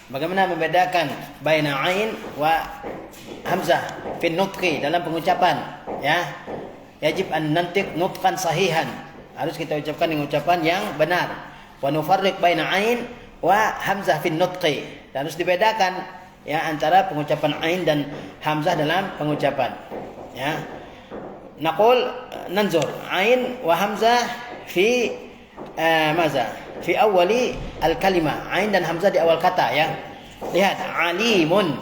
Bagaimana membedakan baina ain wa hamzah fi nutqi dalam pengucapan, ya. Yajib an nantiq nutqan sahihan. Harus kita ucapkan dengan ucapan yang benar. Wa nufarriq baina ain wa hamzah fi nutqi. Dan harus dibedakan, ya, antara pengucapan ain dan hamzah dalam pengucapan, ya. Naqul nanzur ain wa hamzah fi maza fi awali al-kalimah. Ain dan hamzah di awal kata, ya. Lihat, alimun,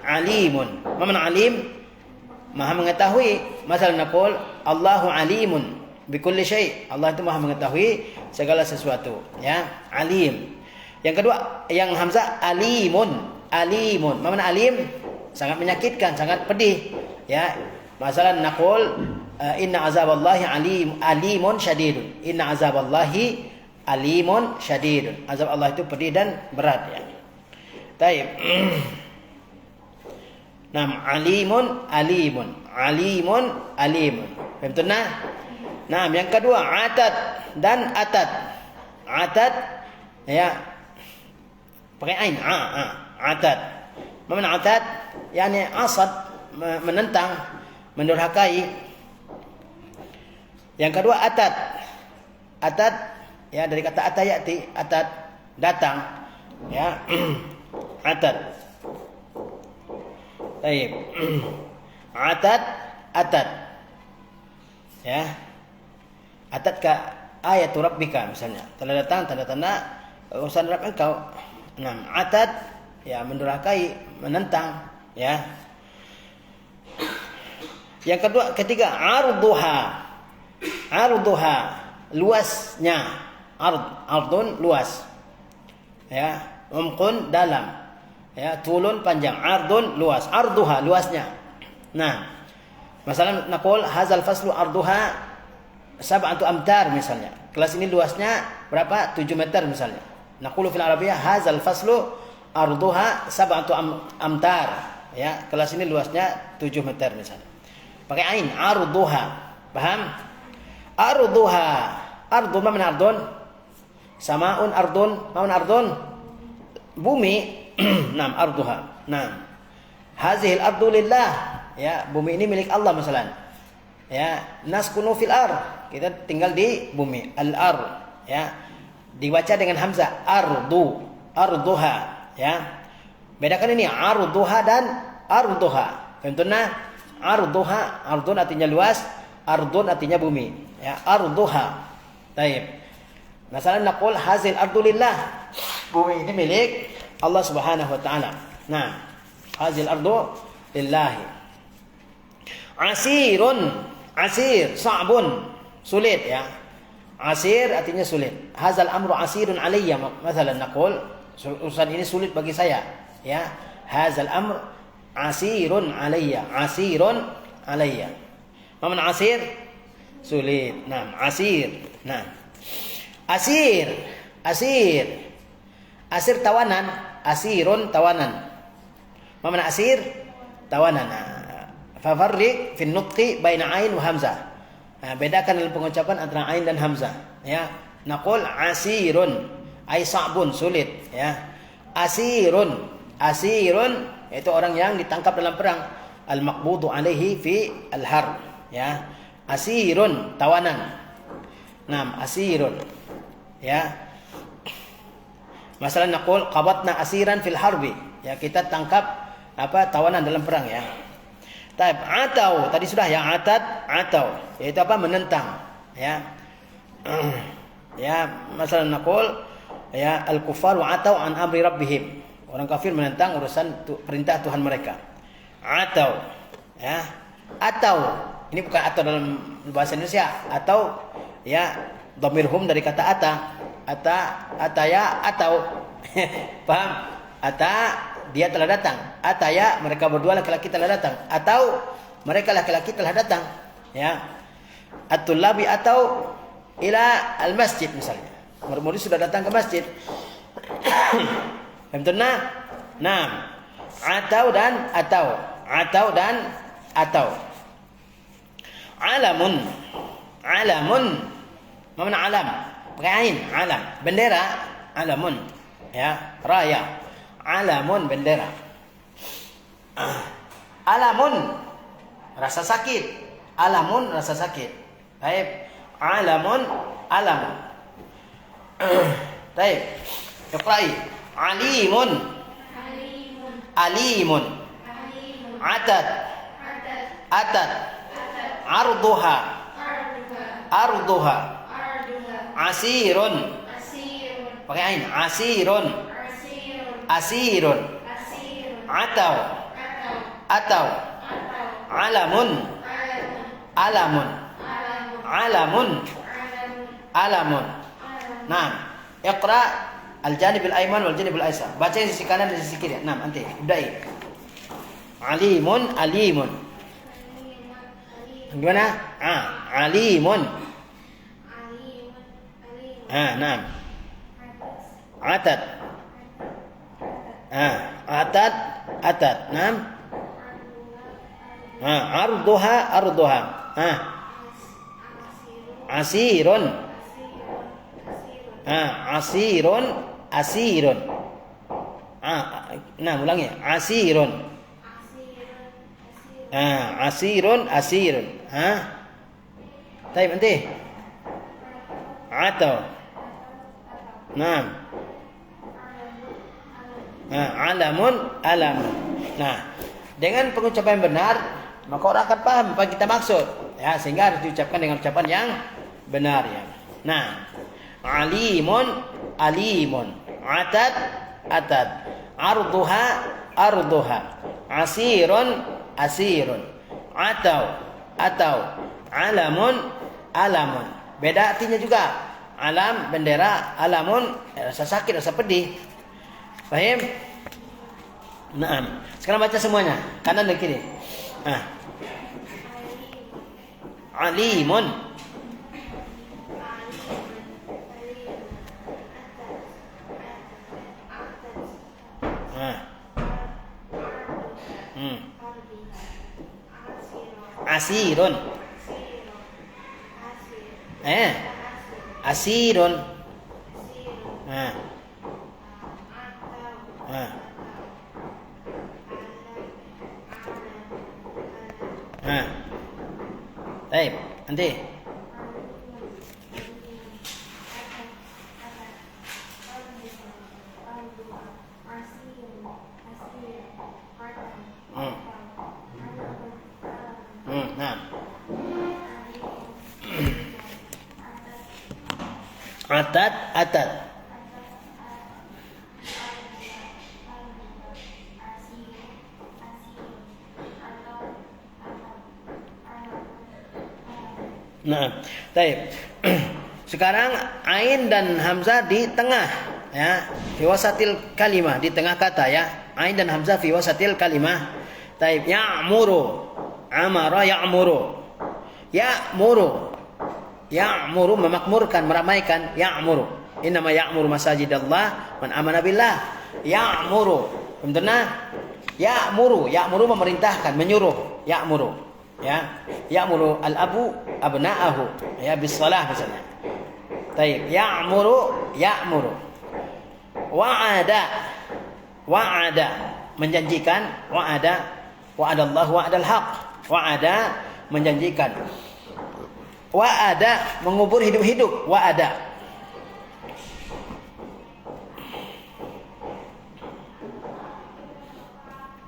alimun. Apa makna alim? Maha mengetahui. Masalah naqul Allahu alimun bikulli syai'. Allah itu maha mengetahui segala sesuatu, ya. Alim. Yang kedua, yang hamzah alimun, alimun. Apa makna alim? Sangat menyakitkan, sangat pedih, ya. Masalah naqul inna azaballahi alimun syadidun. Inna azaballahi alimun syadidun. Azab Allah itu pedih dan berat, ya. Baik. Nam alimun alimun. Alimun alimun. Betul nah? Nah, yang kedua atad dan atad. Atad, ya. Pakai ain. Atad. Apa makna atad? Yani asad, menentang, mendurhakai. Yang kedua atad. Atad, ya, dari kata atayati, atad, datang, ya. Atad. Baik. Atad, atad. Ya. Atad ka ayatu rabbika misalnya. Telah datang tanda-tanda urusan Rabb engkau. Nah, atad, ya, mendurhakai, menentang, ya. Yang kedua, ketiga arduha. Arduha, luasnya. Ardun, luas. Ya, umqun, dalam. Ya, tulun, panjang. Ardun, luas. Arduha, luasnya. Nah, masalah naqul hazal faslu arduha 7 amtar misalnya. Kelas ini luasnya berapa? 7 meter misalnya. Naqulu fil arabiyyah hazal faslu arduha 7 amtar. Ya, kelas ini luasnya 7 meter misalnya. Pakai ain, arduha. Paham? Arduha. Ardun, mana ardun? Samaun ardun, mana ardun? Bumi. Naam, arduha. Naam. Hazihil ardu lillah. Ya, bumi ini milik Allah misalnya. Ya, naskunu fil ar. Kita tinggal di bumi. Al-ar, ya. Dibaca dengan hamzah ardu, arduha, ya. Bedakan ini arduha dan arduha. Contohnya arduha, ardun artinya luas, ardun artinya bumi, ya. Arduha. Baik. Masalah naqul hazil ardu lillah. Bumi ini milik Allah Subhanahu wa taala. Nah, hazil ardu lillahi. Asirun, asir, sa'bun, sulit, ya. Asir artinya sulit. Hazal amru asirun alayya. Masalan naqul urusan ini sulit bagi saya, ya. Hazal amr asirun alayya. Asirun alayya. Apa makna asir? Sulit. Nah, asir. Nah. Asir. Asir. Asir tawanan. Asirun tawanan. Apa makna asir? Tawanan. Fafarriq fi nutqi baina ain wa hamzah. Nah, bedakan dalam pengucapan antara ain dan hamzah, ya. Naqul asirun, ay sa'bun, sulit, ya. Asirun, asirun itu orang yang ditangkap dalam perang. Al-maqbudu alaihi fi al-harb, ya. Asirun, tawanan. Naam, asirun, ya. Masalah naqul qabatna asiran fil harbi, ya, kita tangkap tawanan dalam perang, ya. Taib, atau tadi sudah, ya, atau yaitu apa? Menentang, ya. Ya, masalah naqul, ya, al-kuffar atau an amri rabbihim. Orang kafir menentang urusan perintah Tuhan mereka. Atau, ya. Atau ini bukan atau dalam bahasa Indonesia, atau, ya, dhamirhum dari kata ataya, atau paham? Dia telah datang. Ataya, mereka berdua laki-laki telah datang. Atau mereka laki-laki telah datang, ya. At-tullabi atau ila al-masjid misalnya. Murid-murid sudah datang ke masjid. Betul-betul. Nah, atau dan atau. Atau dan atau. Alamun. Alamun. Apa makna alam? Pakai ain, alam. Bendera, alamun. Ya, raya. Alamun bendera. Alamun rasa sakit. Alamun rasa sakit. Baik. Alamun alamun. Baik. Iqra'i. Alimun. Alimun. Atad. Atad. Arduha. Arduha. Asirun. Pakai ain. Asirun. Asirun. Atau. Atau. Alamun. Alamun. Alamun. Alamun. Nah, iqra al-janib al-ayman wal janib al-aysar. Baca yang sisi kanan dan sisi kiri. Nah, nanti ibda'i. Alimun, alimun. Gimana? Alimun. Nah. Atad. Atad, atad. Nah. Arduha, arduha. Asirun. Asirun, asirun. Nah, ulangi. Asirun. Asirun, asirun. Baik, nanti. Atau. Nah. Alamun, alamun. Nah, dengan pengucapan yang benar, maka orang akan paham apa yang kita maksud. Ya, sehingga harus diucapkan dengan ucapan yang benar ya. Nah, alimun, alimun. Atad, atad. Arduha, arduha. Asirun, asirun. Atau, atau. Alamun, alamun. Beda artinya juga. Alam, bendera. Alamun, rasa sakit, rasa pedih. Paham? Nah, sekarang baca semuanya. Kanan dan kiri. Alimun. Asirun. Asirun. Baik, nanti. Nah. Atad, atad. Nah, baik. Sekarang ain dan hamzah di tengah ya, fi wasatil kalimah, di tengah kata ya. Ain dan hamzah fi wasatil kalimah. Baik, ya'muru. Amara ya'muru. Ya'muru. Ya'muru memakmurkan, meramaikan, ya'muru. Innama ya'muru masajidallah man amana billah. Ya'muru. Benar? Ya'muru, ya'muru memerintahkan, menyuruh, ya'muru. Ya, ya'muru al-abu abna'ahu ya bis shalah misalnya. Baik, ya'muru, ya'muru. Wa'ada. Wa'ada menjanjikan, wa'ada, wa'adallahu wa'adal haq. Wa'ada menjanjikan. Wa'ada mengubur hidup-hidup, wa'ada.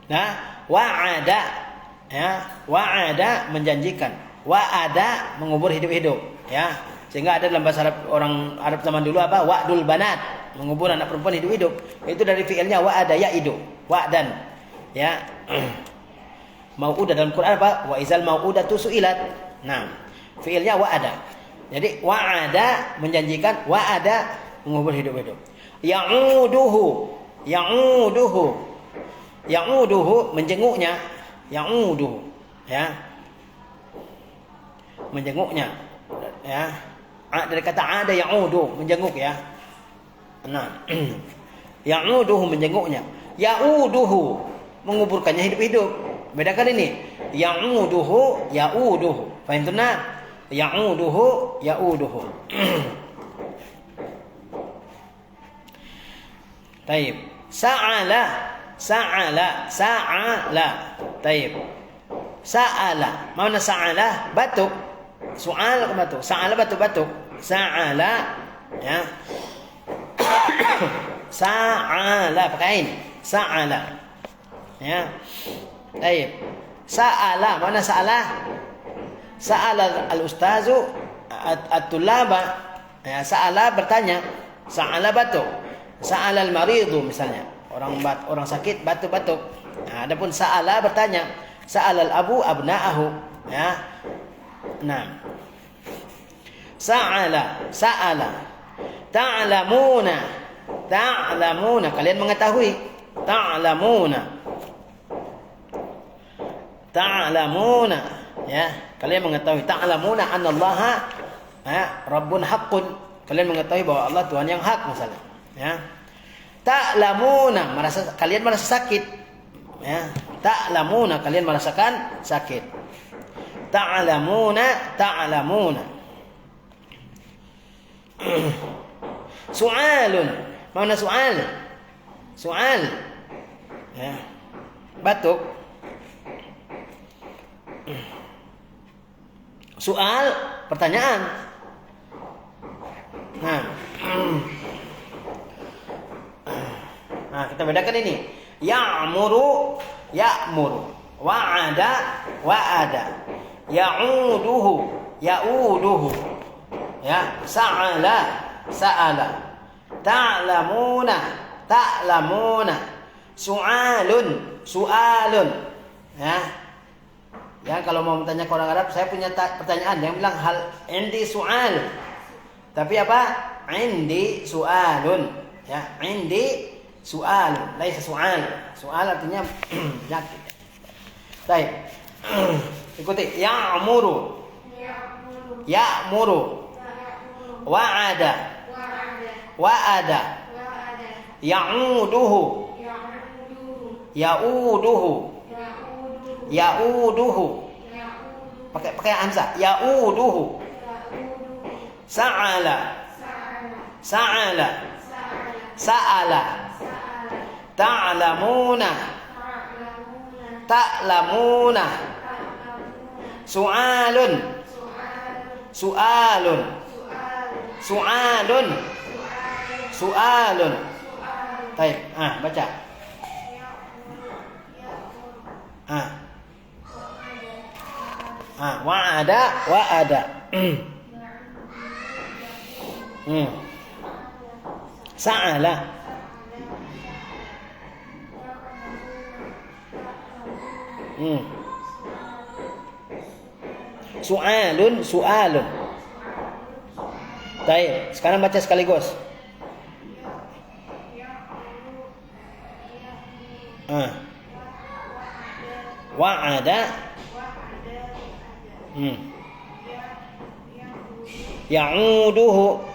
Nah, wa'ada ya, wa'ada menjanjikan, wa'ada mengubur hidup-hidup ya. Sehingga ada dalam bahasa Arab, orang Arab zaman dulu apa? Wa'dul banat, mengubur anak perempuan hidup-hidup. Itu dari fi'ilnya wa'ada ya'idu, wa'dan ya. Mau'udah dalam Quran apa? Wa izal mau'udatu su'ilat. Nah, fi'ilnya wa'ada. Jadi wa'ada menjanjikan, wa'ada mengubur hidup-hidup. Ya'uduhu, ya'uduhu. Ya'uduhu menjenguknya, ya'uduhu ya. Menjenguknya ya. Dari kata ada ya'udu, menjenguk ya. Nah, ya'uduhu menjenguknya. Ya'uduhu menguburkannya hidup-hidup. Bedakan ini. Ya'uduhu, ya'uduhu. Faham tunna? Ya'uduhu, ya'uduhu. Baik. Sa'ala. Sa'ala. Sa'ala. Taib. Sa'ala. Mana sa'ala? Batuk. Soal ke batuk? Sa'ala batuk-batuk. Sa'ala. Ya. Sa'ala. Pakai ini. Sa'ala. Ya. Taib. Sa'ala. Mana sa'ala? Sa'ala al-ustazu at-tulaba. Ya, sa'ala bertanya. Sa'ala batuk. Sa'ala al-maridu misalnya. Orang sakit batuk-batuk. Nah, adapun sa'ala bertanya. Sa'ala al-abu abna'ahu. Ya. Nah. Sa'ala. Sa'ala. Ta'lamuna. Ta'lamuna. Kalian mengetahui. Ta'lamuna. Ta'lamuna. Ya. Kalian mengetahui. Ta'lamuna annallaha Rabbun haqqun. Kalian mengetahui bahwa Allah Tuhan yang hak misalnya. Ya. Ta'lamuna. Kalian merasa sakit. Ya. Ta'lamuna. Kalian merasakan sakit. Ta'lamuna. Ta'lamuna. Su'alun. Mana su'al? Su'al. Ya. Batuk. Soal, pertanyaan. Nah, kita bedakan ini. Ya'muru, ya'muru. Wa'ada, wa'ada. Ya'uduhu, ya'uduhu. Ya, sa'ala, sa'ala. Ta'lamuna, ta'lamuna. Su'alun, su'alun. Ya. Ya, kalau mau bertanya ke orang Arab, saya punya pertanyaan. Yang bilang hal indi su'al. Tapi apa? Indi su'alun. Ya, indi su'al. Laisa su'al. Su'al artinya yakin. Baik. Ikuti. Ya'muru. Ya'muru. Wa'ada. Wa'ada. Ya'uduhu. Ya'uduhu. Ya'uduhu. Pakai hamzah. Ya'uduhu. Sa'ala. Sa'ala. Sa'ala. Ta'lamuna. Ta'lamuna. Su'alun. Su'alun. Su'alun. Su'alun. Baik, baca. Wa'ada, wa'ada. Sa'ala. Su'alun, su'alun. Baik, sekarang baca sekaligus. Wa'ada. Ya'uduhu.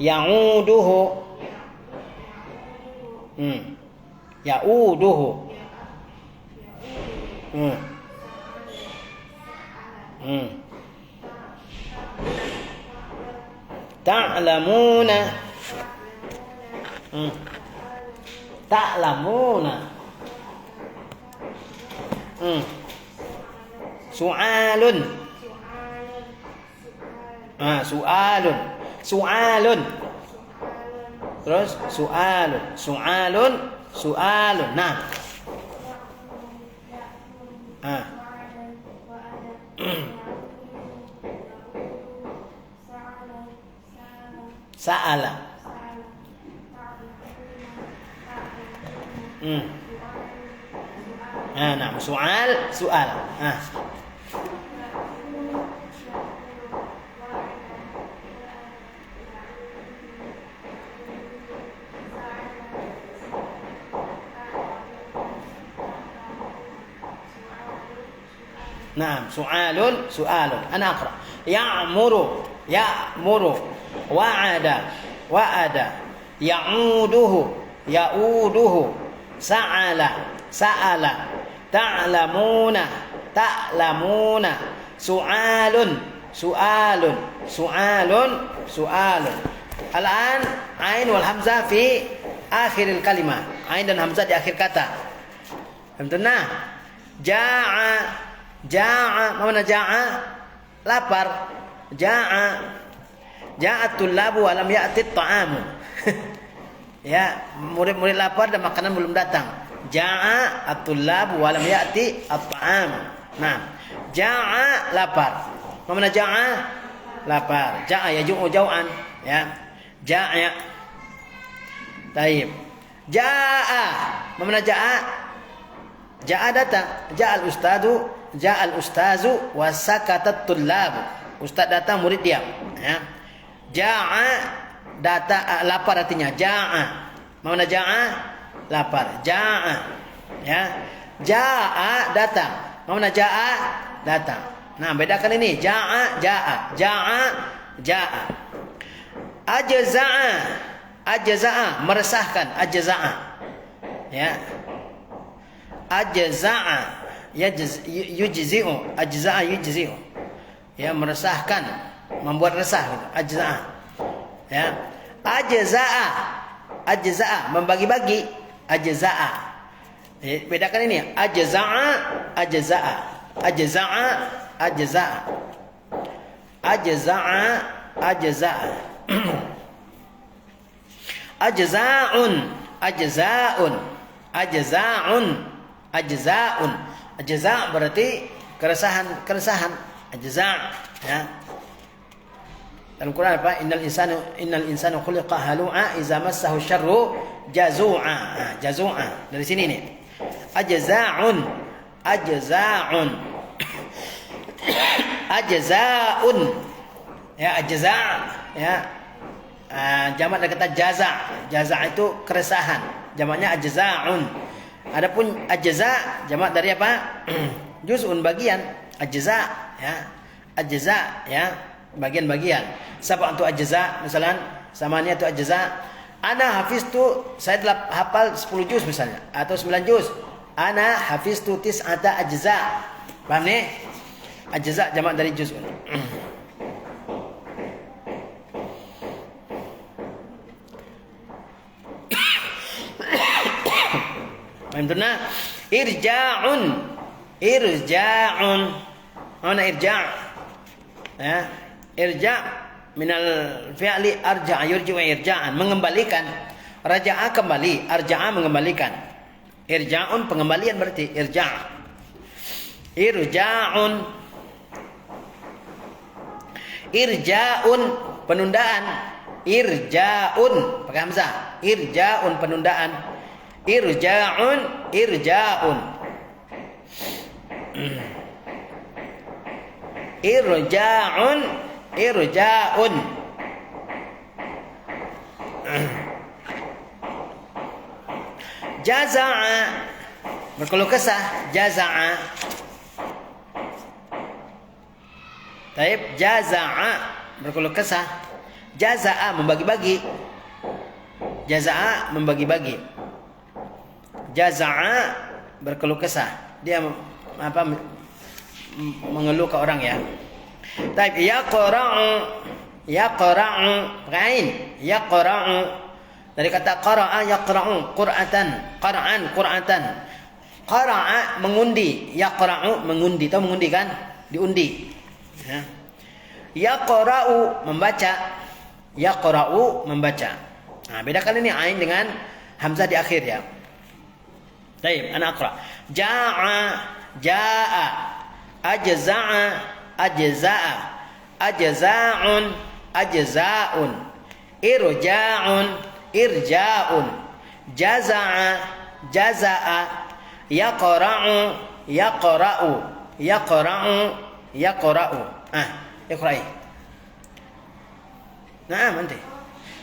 Ya'uduhu. Ya'uduhu. Ta'lamuna. Ta'lamuna. Su'alun. Su'alun. Su'alun. Terus su'alun. Su'alun. Su'alun. Nah. Sa'ala. Nah, soal, soal. نعم سؤال سؤال أنا أقرأ يعمر يأمر وعد وعد يعوده يعوده سأل سأل تعلمون تعلمون سؤال سؤال سؤال سؤال الآن عين والهمزة في akhiril kalimah. Ain dan hamzah di akhir kata. Tentunya ja'a mana ja'a? Lapar. Ja'atul labu wa lam ya'tit ta'amu. Ya, murid-murid lapar dan makanan belum datang. Ja'a at-tullabu wa lam ya'ti at-ta'am. Nah, ja'a lapar. Mana ja'a? Lapar. Ja'a yaju'u jau'an, ya. Ja'a. Taib. Ja'a. Mana ja'a? Ja'a datang. Ja'al ustazu wa sakatat tullabu. Ustaz datang, murid diam, ya. Ja'a lapar artinya ja'a. Mana ja'a? Lapar. Ja'a. Ya. Ja'a datang. Mana ja'a? Datang. Nah, bedakan ini. Ja'a. Ajza'a meresahkan. Ya. Ajza'a yujzi'u. Ajza'a yujzi'u. Ya, meresahkan, membuat resah gitu. Ajza'a. Ya. Ajza'a membagi-bagi. Ajza'a. Bedakan ini. Ajza'a. Ajza'un. Ajza' berarti keresahan. Ajza', ya. Dalam Quran apa? Innal insana khuliqa halu'a idza massahu syarru jazu'a. Jazu'a. Dari sini nih. Ajza'un. Ajza'un. Ya, ajza', ya. Jamak dari kata jaza'. Jaza' itu keresahan. Jamaknya ajza'un. Adapun ajza' jamak dari apa? Juz'un, bagian. Ajza', ya. Ajza', ya. Bagian-bagian. Siapa untuk ajza'? Misalnya samanya itu ajza'. Ana hafiztu, saya telah hafal 10 juz misalnya, atau 9 juz. Ana hafiztu tis'ata ajza'. Paham nih? Ajza' jamak dari juz'un. Maksudnya irja'un. Mana irja'? Ya. Irja' minal fi'li arja'a yurji'u irja'an, mengembalikan. Raja'a kembali, arja'a mengembalikan. Irja'un pengembalian berarti irja'. Irja'un penundaan. Irja'un pakai hamzah. Irja'un penundaan. Irja'un. Irja'un. Jaza'a berkeluh kesah. Jaza'a. Taib. Jaza'a berkeluh kesah. Jaza'a membagi-bagi. Jaza'a membagi-bagi. Jaza'a berkeluh kesah. Dia apa? Mengeluh ke orang, ya. Taib. Yaqra'u ghain. Yaqra'u dari kata qara'a yaqra'u qur'atan. Qara'a mengundi. Yaqra'u mengundi. Tahu mengundi kan? Diundi. Ya. Yaqra'u membaca. Yaqra'u membaca. Nah, bedakan ini ain dengan hamzah di akhir, ya. Baik, ana aqra. Jaa'a, ajza'a, ajza'un, irja'un, jaza'a, yaqra'u. Iqra'i. Nah, nanti.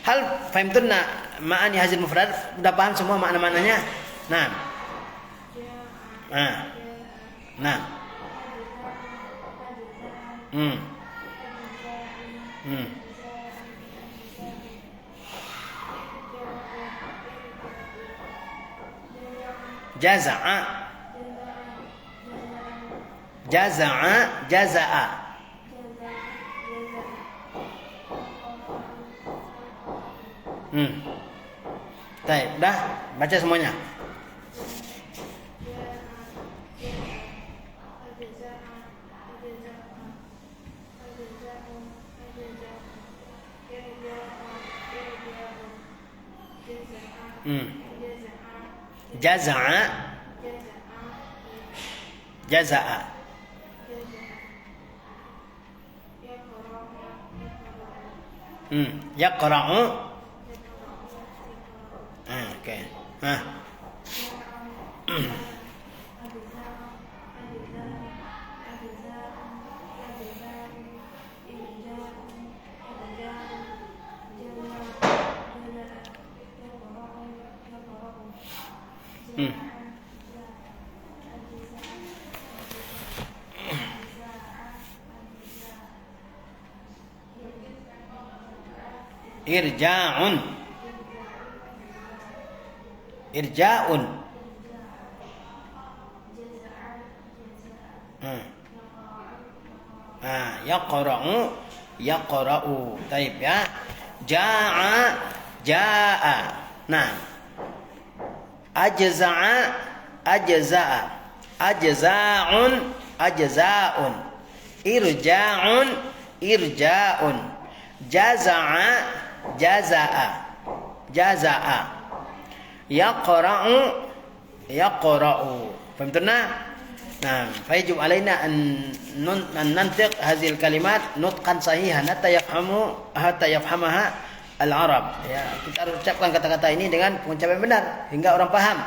Hal fahimtunna ma'ani hazil mufrad? Sudah paham semua makna-maknanya? Nah. Jaza'a. Baik, dah baca semuanya. Jaza'a, jaza'a. Yaqra'u. Okey. Irja'un. Irja'un. Yaqra'u. Yaqra'u. Taib ya. Ja'a. Ja'a. Nah. Ajza'a. Ajza'a. Ajza'un. Ajza'un. Irja'un. Irja'un. Jaza'a. Jaza'a. Jaza'a. Yaqra'u. Yaqra'u. Fahimtuna? Nah, fayajib alaina an nantiq hadhihi al-kalimat nutqan sahihan hatta yafhamaha al-Arab. Ya, kita harus ucapkan kata-kata ini dengan pengucapan benar hingga orang paham.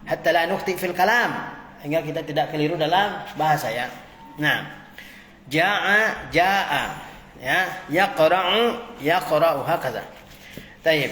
Hatta la nukhti fil kalam, hingga kita tidak keliru dalam bahasa ya. Nah, ja'a ja'a ya, yaqra'u yaqra'u hakaza. Taib.